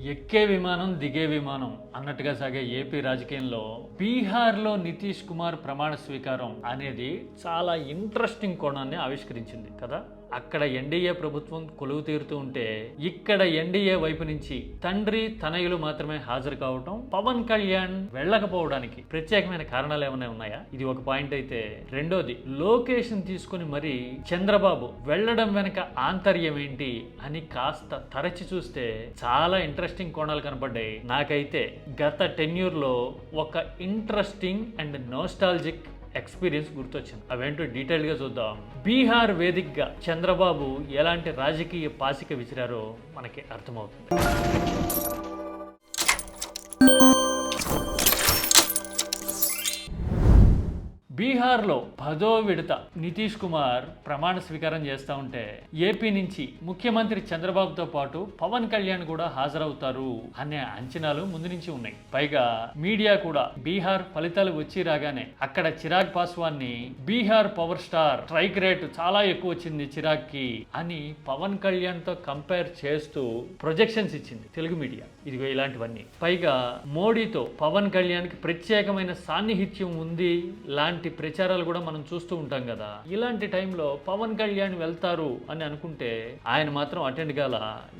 ఎక్కే విమానం దిగే విమానం అన్నట్టుగా సాగే ఏపీ రాజకీయంలో బీహార్లో నితీష్ కుమార్ ప్రమాణ స్వీకారం అనేది చాలా ఇంట్రెస్టింగ్ కోణాన్ని ఆవిష్కరించింది కదా. అక్కడ ఎన్డీఏ ప్రభుత్వం కొలువు తీరుతూ ఉంటే ఇక్కడ ఎన్డీఏ వైపు నుంచి తండ్రి తనయులు మాత్రమే హాజరు కావటం, పవన్ కళ్యాణ్ వెళ్ళకపోవడానికి ప్రత్యేకమైన కారణాలు ఏమైనా ఉన్నాయా? ఇది ఒక పాయింట్ అయితే, రెండోది లోకేష్ ని తీసుకుని మరి చంద్రబాబు వెళ్ళడం వెనక ఆంతర్యం ఏంటి అని కాస్త తరచి చూస్తే చాలా ఇంట్రెస్టింగ్ కోణాలు కనపడ్డాయి. నాకైతే గత టెన్యూర్లో ఒక ఇంట్రెస్టింగ్ అండ్ నోస్టాలజిక్ ఎక్స్పీరియన్స్ గుర్తొచ్చింది. అవేంటో డీటెయిల్గా చూద్దాం. బీహార్ వేదికగా చంద్రబాబు ఎలాంటి రాజకీయ పాసిక విసిరారో మనకి అర్థమవుతుంది. బీహార్లో 10వ విడత నితీష్ కుమార్ ప్రమాణ స్వీకారం చేస్తూ ఉంటే ఏపీ నుంచి ముఖ్యమంత్రి చంద్రబాబుతో పాటు పవన్ కళ్యాణ్ కూడా హాజరవుతారు అనే అంచనాలు ముందు నుంచి ఉన్నాయి. పైగా మీడియా కూడా బీహార్ ఫలితాలు వచ్చి రాగానే అక్కడ చిరాగ్ పాస్వాన్ ని Bihar power star, strike rate చాలా ఎక్కువ వచ్చింది చిరాగ్ కి అని పవన్ కళ్యాణ్ తో కంపేర్ చేస్తూ ప్రొజెక్షన్స్ ఇచ్చింది తెలుగు మీడియా. ఇదిగో ఇలాంటివన్నీ. పైగా మోడీతో పవన్ కళ్యాణ్ కి ప్రత్యేకమైన సాన్నిహిత్యం ఉంది లాంటి ప్రచారాలు కూడా మనం చూస్తూ ఉంటాం కదా. ఇలాంటి టైంలో పవన్ కళ్యాణ్ వెళ్తారు అని అనుకుంటే ఆయన మాత్రం అటెండ్ కాల,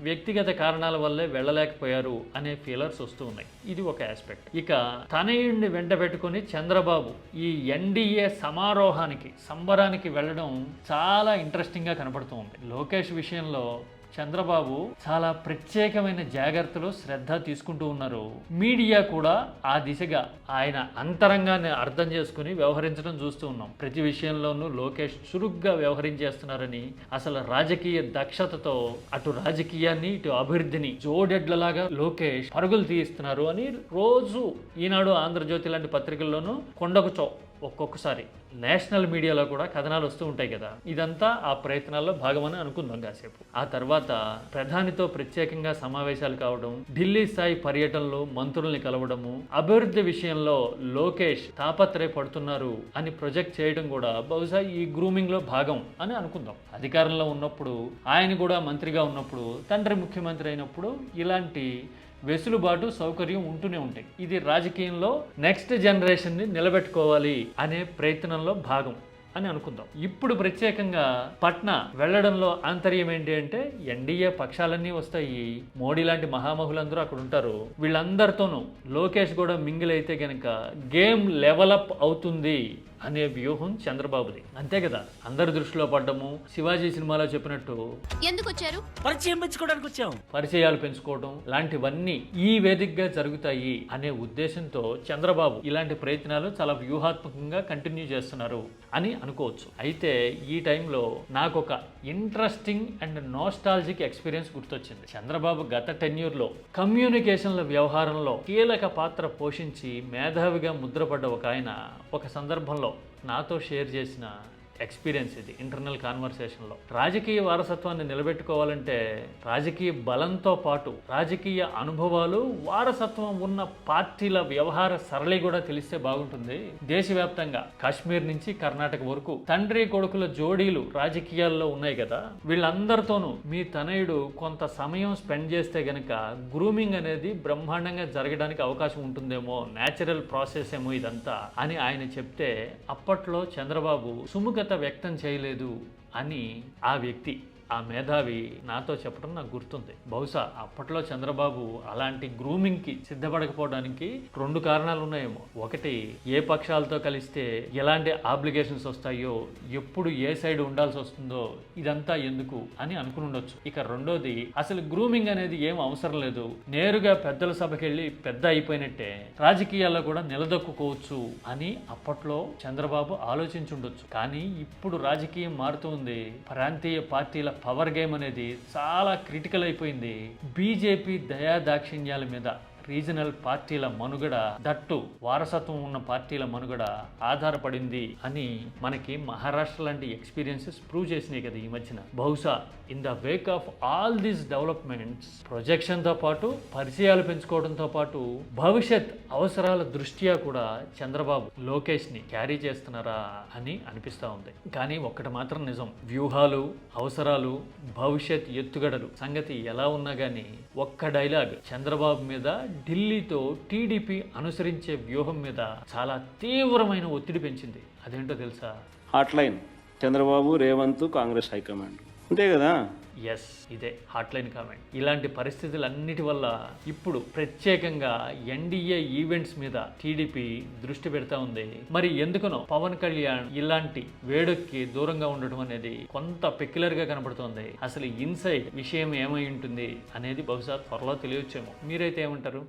వ్యక్తిగత కారణాల వల్లే వెళ్ళలేకపోయారు అనే ఫీలర్స్ వస్తూ ఉన్నాయి. ఇది ఒక ఆస్పెక్ట్. ఇక తనయుడిని వెంట పెట్టుకుని చంద్రబాబు ఈ ఎన్డీఏ సమారోహానికి, సంబరానికి వెళ్ళడం చాలా ఇంట్రెస్టింగ్ గా కనపడుతూ ఉంది. లోకేష్ విషయంలో చంద్రబాబు చాలా ప్రత్యేకమైన జాగ్రత్తలు, శ్రద్ధ తీసుకుంటూ ఉన్నారు. మీడియా కూడా ఆ దిశగా ఆయన అంతరంగాన్ని అర్థం చేసుకుని వ్యవహరించడం చూస్తూ ఉన్నాం. ప్రతి విషయంలోనూ లోకేష్ చురుగ్గా వ్యవహరించేస్తున్నారని, అసలు రాజకీయ దక్షతతో అటు రాజకీయాన్ని ఇటు అభివృద్ధిని జోడెడ్లలాగా లోకేష్ పరుగులు తీయిస్తున్నారు అని రోజు ఈనాడు, ఆంధ్రజ్యోతి లాంటి పత్రికల్లోనూ కొండకు ఒక్కొక్కసారి నేషనల్ మీడియాలో కూడా కథనాలు వస్తూ ఉంటాయి కదా. ఇదంతా ఆ ప్రయత్నాల్లో భాగమని అనుకుందాం కాసేపు. ఆ తర్వాత ప్రధానితో ప్రత్యేకంగా సమావేశాలు కావడం, ఢిల్లీ స్థాయి పర్యటనలు, మంత్రుల్ని కలవడము, అభివృద్ధి విషయంలో లోకేష్ తాపత్రయపడుతున్నారు అని ప్రొజెక్ట్ చేయడం కూడా బహుశా ఈ గ్రూమింగ్ లో భాగం అని అనుకుందాం. అధికారంలో ఉన్నప్పుడు, ఆయన కూడా మంత్రిగా ఉన్నప్పుడు, తండ్రి ముఖ్యమంత్రి అయినప్పుడు ఇలాంటి వెసులుబాటు, సౌకర్యం ఉంటూనే ఉంటాయి. ఇది రాజకీయంలో నెక్స్ట్ జనరేషన్ని నిలబెట్టుకోవాలి అనే ప్రయత్నంలో భాగం అని అనుకుందాం. ఇప్పుడు ప్రత్యేకంగా పట్నా వెళ్లడంలో ఆంతర్యం ఏంటి అంటే, ఎన్డీఏ పక్షాలన్నీ వస్తాయి, మోడీ లాంటి మహామహులందరూ అక్కడ ఉంటారు. వీళ్ళందరితోనూ లోకేష్ కూడా మింగిల్ అయితే గనక గేమ్ లెవలప్ అవుతుంది అనే వ్యూహం చంద్రబాబుది. అంతే కదా, అందరి దృష్టిలో పడ్డము. శివాజీ సినిమాలో చెప్పినట్టు ఎందుకు వచ్చారు? పరిచయం పెంచుకోవడానికి వచ్చాం. పరిచయాలు పెంచుకోవడం లాంటివన్నీ ఈ వేదికగా జరుగుతాయి అనే ఉద్దేశంతో చంద్రబాబు ఇలాంటి ప్రయత్నాలు చాలా వ్యూహాత్మకంగా కంటిన్యూ చేస్తున్నారు అని అనుకోవచ్చు. అయితే ఈ టైంలో నాకు ఒక ఇంట్రెస్టింగ్ అండ్ నోస్టాలజిక్ ఎక్స్పీరియన్స్ గుర్తొచ్చింది. చంద్రబాబు గత టెన్యూర్లో కమ్యూనికేషన్ల వ్యవహారంలో కీలక పాత్ర పోషించి మేధావిగా ముద్రపడ్డ ఒక ఆయన ఒక సందర్భంలో నాతో షేర్ చేసిన ఎక్స్పీరియన్స్ ఇది. ఇంటర్నల్ కాన్వర్సేషన్లో రాజకీయ వారసత్వాన్ని నిలబెట్టుకోవాలంటే రాజకీయ బలంతో పాటు రాజకీయ అనుభవాలు, వారసత్వం ఉన్న పార్టీల వ్యవహార సరళి కూడా తెలిస్తే బాగుంటుంది. దేశవ్యాప్తంగా కాశ్మీర్ నుంచి కర్ణాటక వరకు తండ్రి కొడుకుల జోడీలు రాజకీయాల్లో ఉన్నాయి కదా. వీళ్ళందరితోనూ మీ తనయుడు కొంత సమయం స్పెండ్ చేస్తే గనక గ్రూమింగ్ అనేది బ్రహ్మాండంగా జరగడానికి అవకాశం ఉంటుందేమో, న్యాచురల్ ప్రాసెస్ ఏమో ఇదంతా అని ఆయన చెప్తే అప్పట్లో చంద్రబాబు సుముఖత వ్యక్తం చేయలేదు అని ఆ వ్యక్తి, ఆ మేధావి నాతో చెప్పడం నాకు గుర్తుంది. బహుశా అప్పట్లో చంద్రబాబు అలాంటి గ్రూమింగ్కి సిద్ధపడకపోవడానికి 2 కారణాలు ఉన్నాయేమో. ఒకటి, ఏ పక్షాలతో కలిస్తే ఎలాంటి ఆబ్లిగేషన్స్ వస్తాయో, ఎప్పుడు ఏ సైడ్ ఉండాల్సి వస్తుందో ఇదంతా ఎందుకు అని అనుకుని ఉండొచ్చు. ఇక రెండోది, అసలు గ్రూమింగ్ అనేది ఏం అవసరం లేదు, నేరుగా పెద్దల సభకి వెళ్ళి పెద్ద అయిపోయినట్టే రాజకీయాల్లో కూడా నిలదొక్కుకోవచ్చు అని అప్పట్లో చంద్రబాబు ఆలోచించుండొచ్చు. కానీ ఇప్పుడు రాజకీయం మారుతుంది. ప్రాంతీయ పార్టీల పవర్ గేమ్ అనేది చాలా క్రిటికల్ అయిపోయింది. బీజేపీ దయాదాక్షిణ్యాల మీద రీజనల్ పార్టీల మనుగడ, దట్టు వారసత్వం ఉన్న పార్టీల మనుగడ ఆధారపడింది అని మనకి మహారాష్ట్ర లాంటి ఎక్స్పీరియన్సెస్ ప్రూవ్ చేసినాయి కదా ఈ మధ్యన. బహుశా in the wake of all these developments, ప్రొజెక్షన్తో పాటు పరిచయాలు పెంచుకోవడంతో పాటు భవిష్యత్ అవసరాల దృష్ట్యా కూడా చంద్రబాబు లోకేష్ని క్యారీ చేస్తున్నారా అని అనిపిస్తూ ఉంది. కానీ ఒక్కటి మాత్రం నిజం, వ్యూహాలు, అవసరాలు, భవిష్యత్ ఎత్తుగడలు సంగతి ఎలా ఉన్నా కానీ ఒక్క డైలాగ్ చంద్రబాబు మీద ఢిల్లీతో టీడీపీ అనుసరించే వ్యూహం మీద చాలా తీవ్రమైన ఒత్తిడి పెంచింది. అదేంటో తెలుసా? హాట్లైన్ చంద్రబాబు, రేవంత్, కాంగ్రెస్ హైకమాండ్, అంతే కదా. ఎస్, ఇదే హాట్లైన్ కామెంట్. ఇలాంటి పరిస్థితులన్నిటి వల్ల ఇప్పుడు ప్రత్యేకంగా ఎన్డీఏ ఈవెంట్స్ మీద టీడీపీ దృష్టి పెడతా ఉంది. మరి ఎందుకనో పవన్ కళ్యాణ్ ఇలాంటి వేడొక్కి దూరంగా ఉండటం అనేది కొంత పెక్యులర్ గా కనబడుతోంది. అసలు ఇన్సైడ్ విషయం ఏమై ఉంటుంది అనేది బహుశా త్వరలో తెలియచ్చేమో. మీరైతే ఏమంటారు?